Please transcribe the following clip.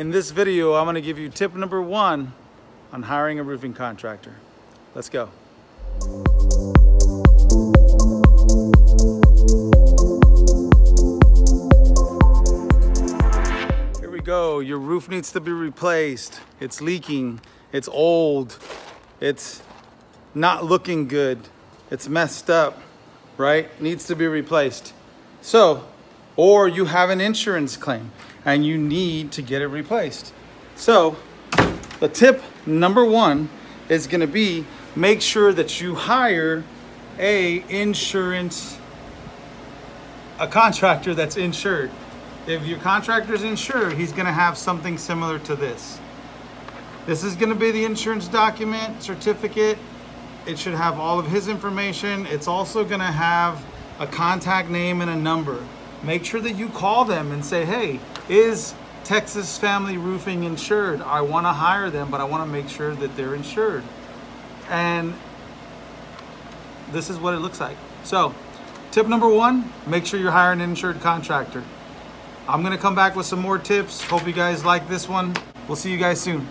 In this video, I'm gonna give you tip number 1 on hiring a roofing contractor. Let's go. Here we go. Your roof needs to be replaced. It's leaking, it's old, it's not looking good, it's messed up, right? Needs to be replaced. So, or you have an insurance claim and you need to get it replaced. So the tip number 1 is gonna be make sure that you hire a contractor that's insured. If your contractor's insured, he's gonna have something similar to this. This is gonna be the insurance document, certificate. It should have all of his information. It's also gonna have a contact name and a number. Make sure that you call them and say, hey, is Texas Family Roofing insured? I wanna hire them, but I wanna make sure that they're insured. And this is what it looks like. So, tip number 1, make sure you're hiring an insured contractor. I'm gonna come back with some more tips. Hope you guys like this one. We'll see you guys soon.